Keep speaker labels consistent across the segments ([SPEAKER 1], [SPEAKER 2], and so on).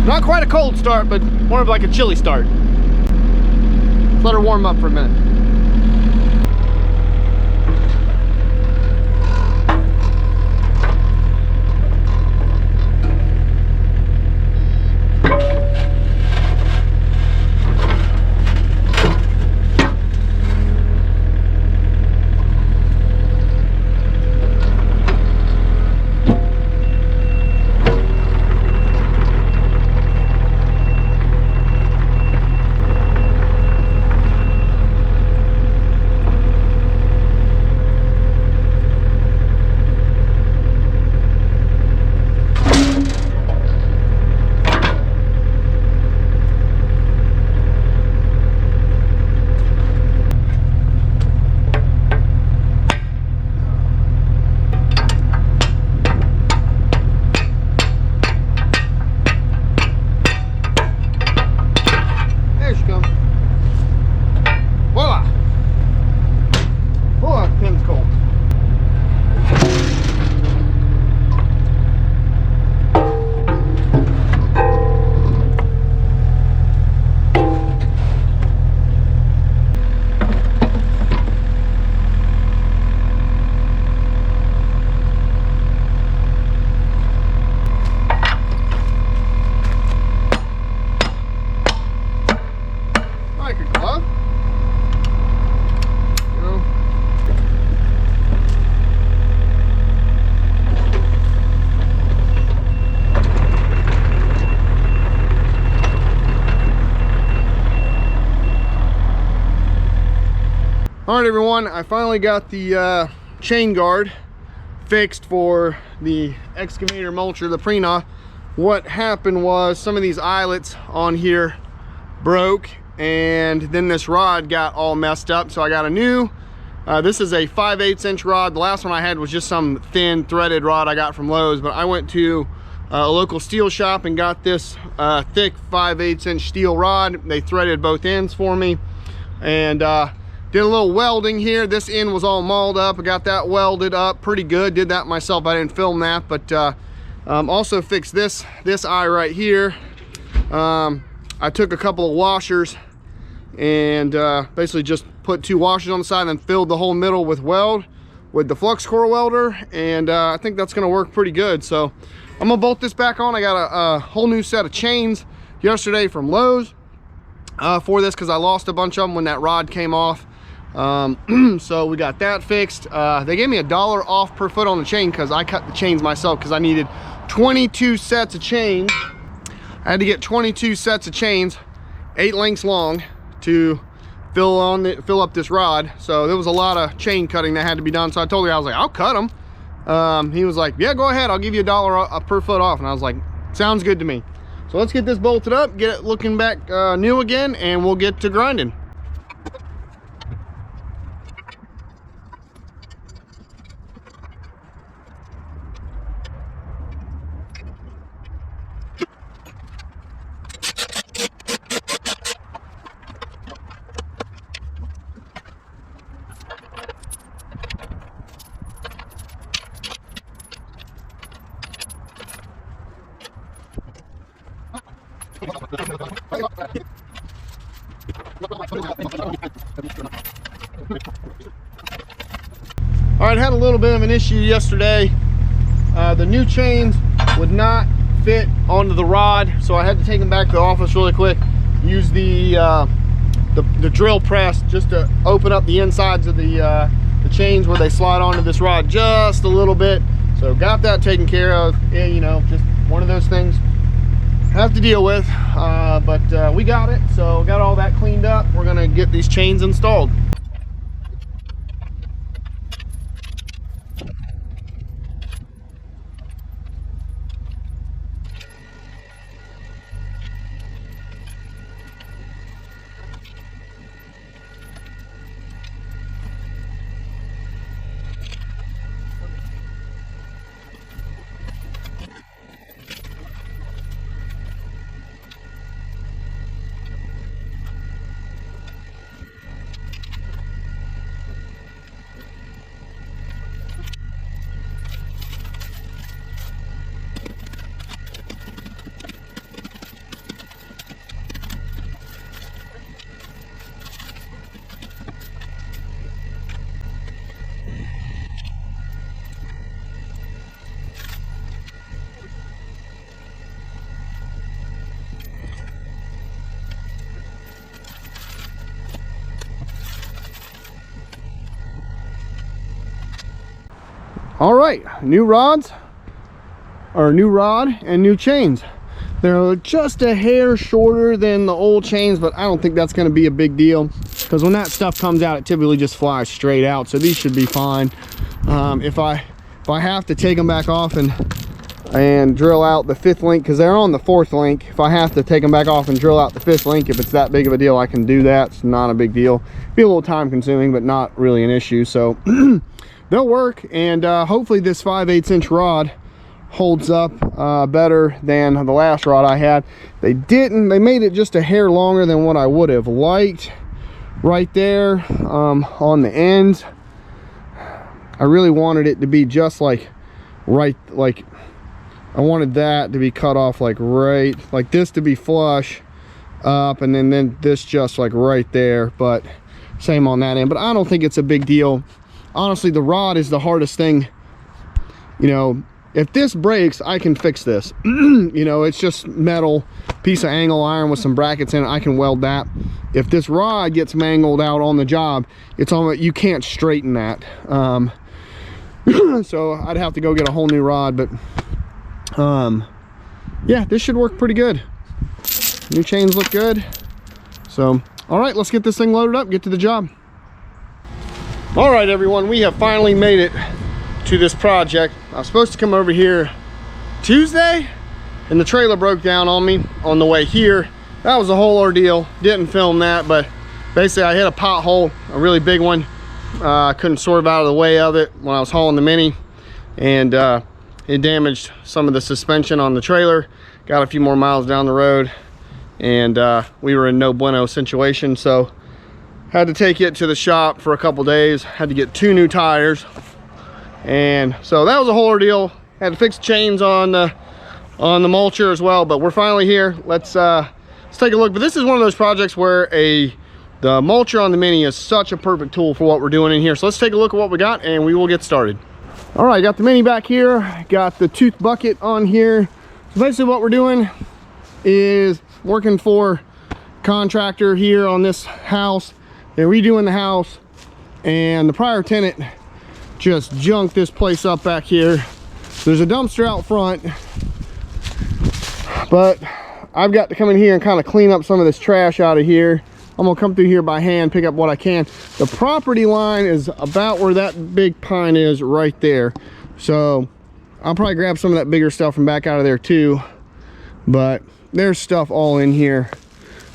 [SPEAKER 1] Not quite a cold start, but more of like a chilly start. Let's let her warm up for a minute. All right, everyone, I finally got the chain guard fixed for the excavator mulcher, the Prina. What happened was some of these eyelets on here broke, and then this rod got all messed up, so I got a new. This is a 5/8 inch rod. The last one I had was just some thin threaded rod I got from Lowe's, but I went to a local steel shop and got this thick 5/8 inch steel rod. They threaded both ends for me, and did a little welding here. This end was all mauled up. I got that welded up pretty good. Did that myself. I didn't film that, but also fixed this eye right here. I took a couple of washers and basically just put 2 washers on the side and then filled the whole middle with weld with the flux core welder, and I think that's gonna work pretty good. So I'm gonna bolt this back on. I got a whole new set of chains yesterday from Lowe's for this because I lost a bunch of them when that rod came off. So we got that fixed. They gave me $1 off per foot on the chain because I cut the chains myself because I needed 22 sets of chains. I had to get 22 sets of chains, 8 lengths long, to fill up this rod. So there was a lot of chain cutting that had to be done. So I told the guy, I was like, I'll cut them. He was like, yeah, go ahead, I'll give you $1 per foot off. And I was like, sounds good to me. So let's get this bolted up, get it looking back new again, and we'll get to grinding. All right, had a little bit of an issue yesterday. The new chains would not fit onto the rod, so I had to take them back to the office really quick. Use the drill press just to open up the insides of the chains where they slide onto this rod just a little bit. So got that taken care of. Yeah, you know, just one of those things I have to deal with, but we got it. So got all that cleaned up. We're gonna get these chains installed. All right, new rods, or new rod and new chains. They're just a hair shorter than the old chains, but I don't think that's going to be a big deal, because when that stuff comes out, it typically just flies straight out. So these should be fine. If I have to take them back off and drill out the 5th link, because they're on the 4th link, if I have to take them back off and drill out the 5th link, if it's that big of a deal, I can do that. It's not a big deal. Be a little time consuming, but not really an issue. So they'll work, and hopefully this 5/8 inch rod holds up better than the last rod I had. They made it just a hair longer than what I would have liked right there on the ends. I really wanted it to be just like I wanted that to be cut off like right like this, to be flush up, and then this just like right there, but same on that end. But I don't think it's a big deal. Honestly, the rod is the hardest thing. You know, if this breaks, I can fix this. You know, it's just metal, piece of angle iron with some brackets in it. I can weld that. If this rod gets mangled out on the job, it's on, you can't straighten that. So I'd have to go get a whole new rod. But yeah, this should work pretty good. New chains look good. So all right, let's get this thing loaded up, get to the job. All right, everyone, we have finally made it to this project. I was supposed to come over here Tuesday, and the trailer broke down on me on the way here. That was a whole ordeal. Didn't film that, but basically I hit a pothole, a really big one. I couldn't swerve out of the way of it when I was hauling the Mini, and it damaged some of the suspension on the trailer. Got a few more miles down the road, and we were in no bueno situation, so had to take it to the shop for a couple days. Had to get 2 new tires, and so that was a whole ordeal. Had to fix chains on the mulcher as well, but we're finally here. Let's take a look. But this is one of those projects where the mulcher on the Mini is such a perfect tool for what we're doing in here. So let's take a look at what we got, and we will get started. All right, got the Mini back here, got the tooth bucket on here. So basically what we're doing is working for contractor here on this house. They're redoing the house, and the prior tenant just junked this place up back here. There's a dumpster out front, but I've got to come in here and kind of clean up some of this trash out of here. I'm gonna come through here by hand, pick up what I can. The property line is about where that big pine is, right there. So I'll probably grab some of that bigger stuff from back out of there too, but there's stuff all in here.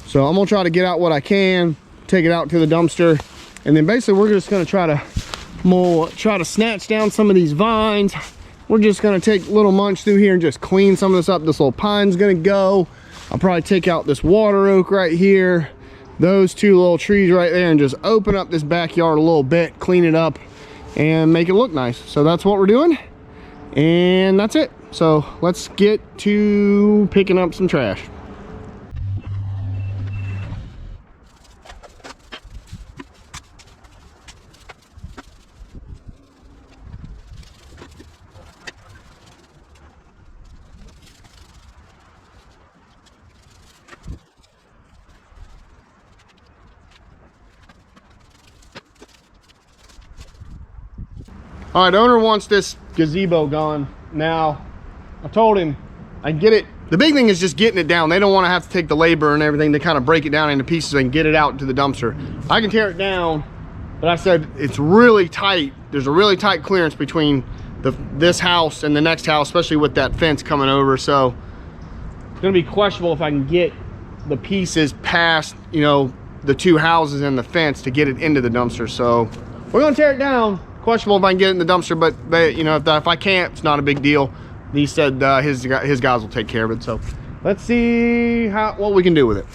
[SPEAKER 1] So I'm gonna try to get out what I can, take it out to the dumpster, and then basically we're just gonna try to snatch down some of these vines. We're just gonna take a little munch through here and just clean some of this up. This little pine's gonna go. I'll probably take out this water oak right here, those 2 little trees right there, and just open up this backyard a little bit, clean it up, and make it look nice. So that's what we're doing, and that's it. So let's get to picking up some trash. All right, owner wants this gazebo gone. Now, I told him I can get it. The big thing is just getting it down. They don't want to have to take the labor and everything to kind of break it down into pieces and get it out to the dumpster. I can tear it down, but I said it's really tight. There's a really tight clearance between this house and the next house, especially with that fence coming over. So it's gonna be questionable if I can get the pieces past, you know, the 2 houses and the fence to get it into the dumpster. So we're gonna tear it down. Questionable if I can get it in the dumpster, but they, you know, if I can't, it's not a big deal. He said his guys will take care of it. So let's see what we can do with it.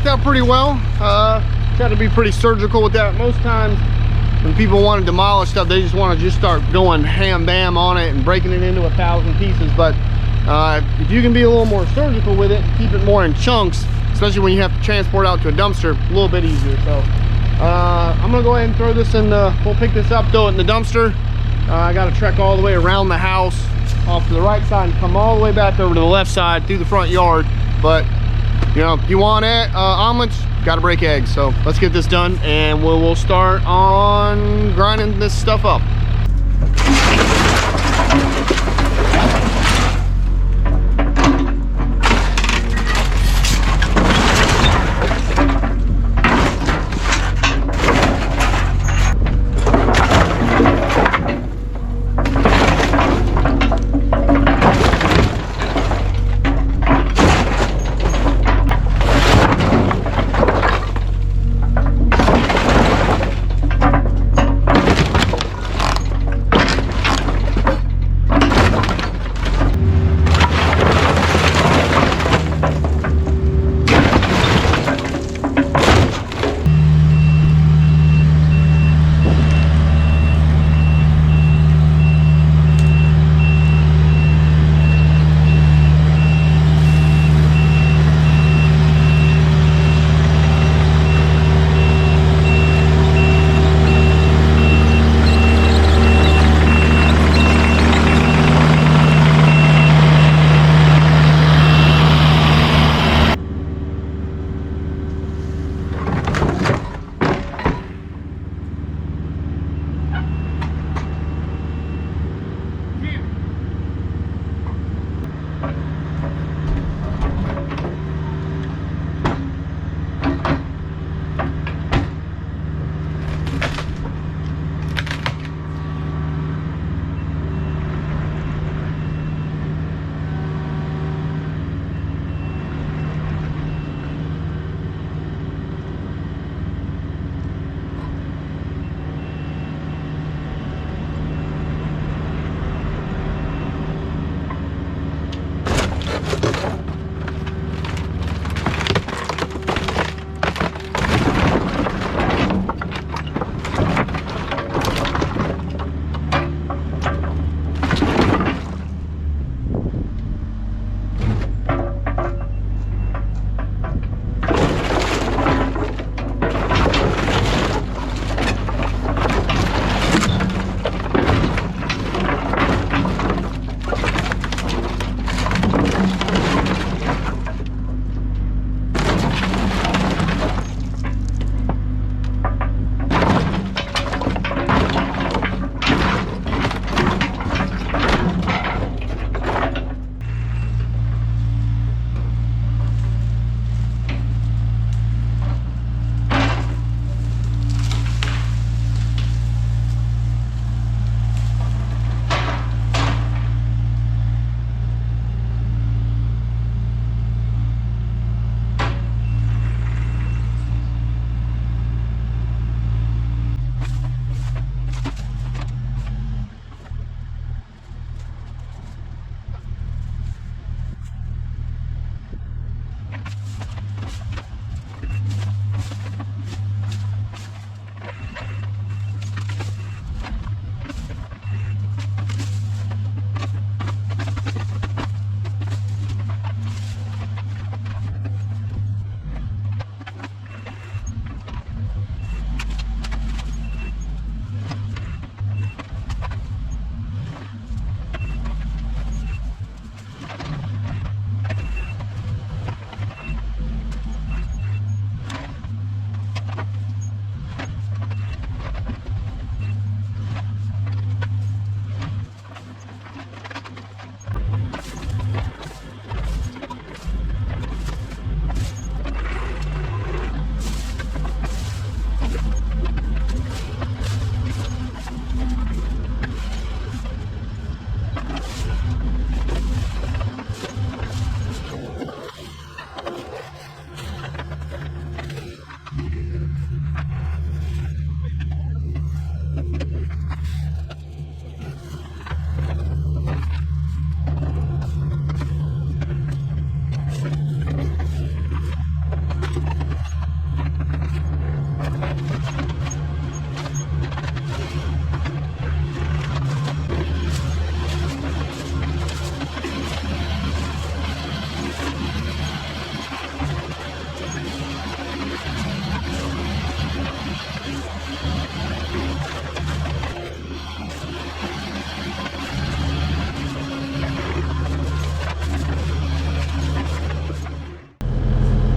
[SPEAKER 1] worked out pretty well. Tried to be pretty surgical with that. Most times when people want to demolish stuff, they just want to start going ham bam on it and breaking it into 1,000 pieces. But if you can be a little more surgical with it, keep it more in chunks, especially when you have to transport out to a dumpster, a little bit easier. So I'm gonna go ahead and throw this in we'll pick this up, throw it in the dumpster. I got to trek all the way around the house off to the right side and come all the way back over to the left side through the front yard. But you know, if you want omelets, got to break eggs. So let's get this done and we'll start on grinding this stuff up.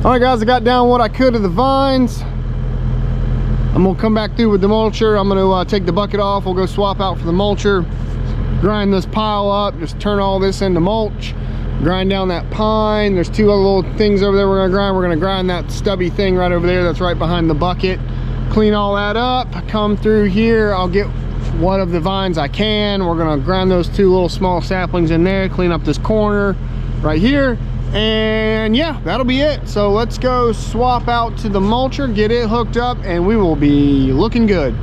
[SPEAKER 1] All right guys, I got down what I could of the vines. I'm gonna come back through with the mulcher. I'm gonna take the bucket off. We'll go swap out for the mulcher, grind this pile up, just turn all this into mulch, grind down that pine. There's two other little things over there we're gonna grind. We're gonna grind that stubby thing right over there that's right behind the bucket. Clean all that up, come through here. I'll get one of the vines I can. We're gonna grind those two little small saplings in there, clean up this corner right here, and yeah, that'll be it. So let's go swap out to the mulcher, get it hooked up, and we will be looking good.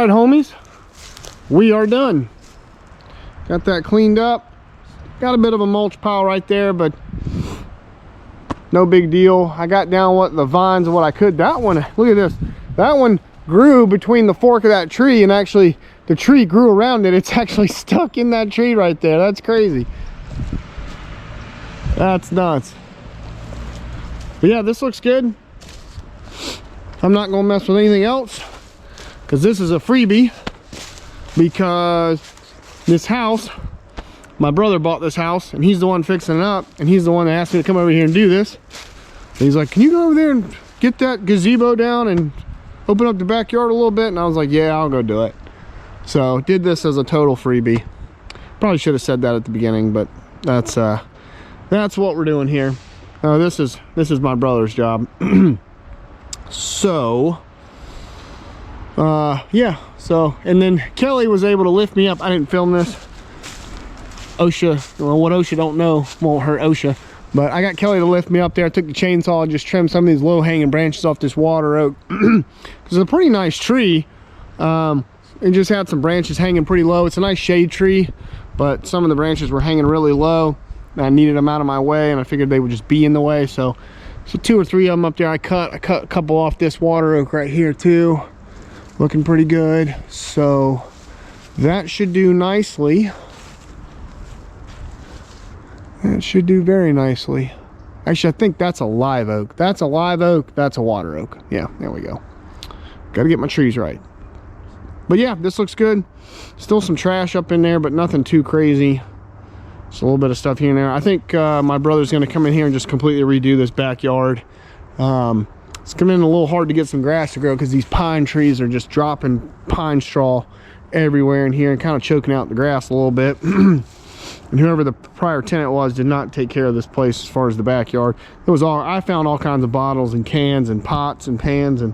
[SPEAKER 1] right, homies, we are done. Got that cleaned up. Got a bit of a mulch pile right there, but no big deal. I got down what the vines and what I could. That one, look at this. That one grew between the fork of that tree, and actually the tree grew around it. It's actually stuck in that tree right there. That's crazy. That's nuts. But yeah, this looks good. I'm not gonna mess with anything else because this is a freebie, because this house, my brother bought this house and he's the one fixing it up, and he's the one that asked me to come over here and do this. And he's like, can you go over there and get that gazebo down and open up the backyard a little bit? And I was like, yeah, I'll go do it. So did this as a total freebie. Probably should have said that at the beginning, but that's what we're doing here. This is my brother's job. So yeah, so, and then Kelly was able to lift me up. I didn't film this. OSHA, well, what OSHA don't know won't hurt OSHA, but I got Kelly to lift me up there. I took the chainsaw and just trimmed some of these low hanging branches off this water oak, because it's a pretty nice tree. It just had some branches hanging pretty low. It's a nice shade tree, but some of the branches were hanging really low. I needed them out of my way, and I figured they would just be in the way. So 2 or 3 of them up there. I cut a couple off this water oak right here too. Looking pretty good. So that should do nicely. That should do very nicely. Actually, I think that's a live oak. That's a live oak. That's a water oak. Yeah, there we go. Got to get my trees right. But yeah, this looks good. Still some trash up in there, but nothing too crazy. Just a little bit of stuff here and there. I think my brother's going to come in here and just completely redo this backyard. It's coming in a little hard to get some grass to grow because these pine trees are just dropping pine straw everywhere in here and kind of choking out the grass a little bit. And whoever the prior tenant was did not take care of this place as far as the backyard. It was all, I found all kinds of bottles and cans and pots and pans and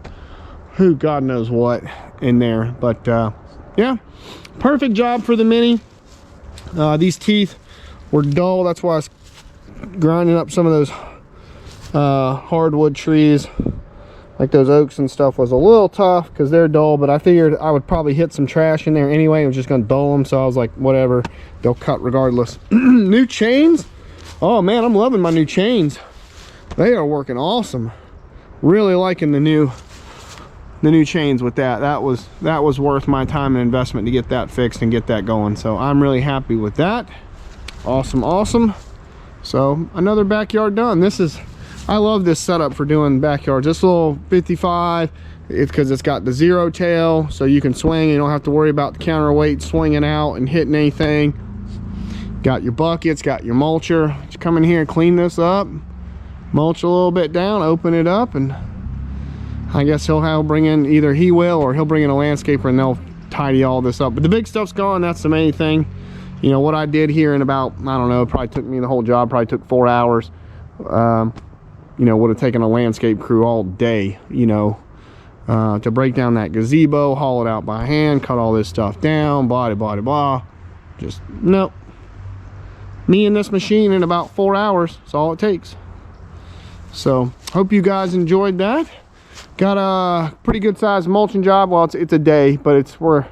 [SPEAKER 1] who God knows what in there. But yeah, perfect job for the Mini. These teeth were dull. That's why I was grinding up some of those hardwood trees, like those oaks and stuff, was a little tough because they're dull, but I figured I would probably hit some trash in there anyway. It was just going to dull them, so I was like, whatever, they'll cut regardless. New chains. Oh man, I'm loving my new chains. They are working awesome. Really liking the new chains with that. That was worth my time and investment to get that fixed and get that going. So I'm really happy with that. Awesome. So another backyard done. I love this setup for doing backyards. This little 55, it's because it's got the zero tail, so you can swing. You don't have to worry about the counterweight swinging out and hitting anything. Got your buckets, got your mulcher. Just come in here and clean this up, mulch a little bit down, open it up, and I guess he'll bring in, either he will or he'll bring in a landscaper and they'll tidy all this up. But the big stuff's gone. That's the main thing. You know what I did here in about, I don't know, probably took me the whole job, probably took 4 hours. You know, would have taken a landscape crew all day, you know, to break down that gazebo, haul it out by hand, cut all this stuff down, blah, blah, blah. Just, nope. Me and this machine in about 4 hours, that's all it takes. So, hope you guys enjoyed that. Got a pretty good sized mulching job. Well, it's a day, but we're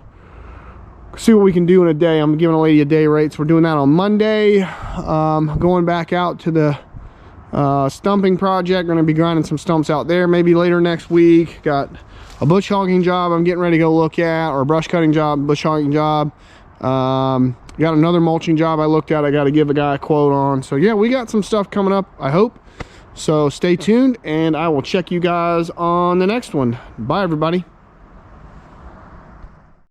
[SPEAKER 1] see what we can do in a day. I'm giving a lady a day rate, so we're doing that on Monday. Going back out to the stumping project. Going to be grinding some stumps out there maybe later next week. Got a bush hogging job I'm getting ready to go look at, or a brush cutting job, bush hogging job. Got another mulching job I looked at. I got to give a guy a quote on. So yeah, we got some stuff coming up, I hope. So stay tuned, and I will check you guys on the next one. Bye everybody.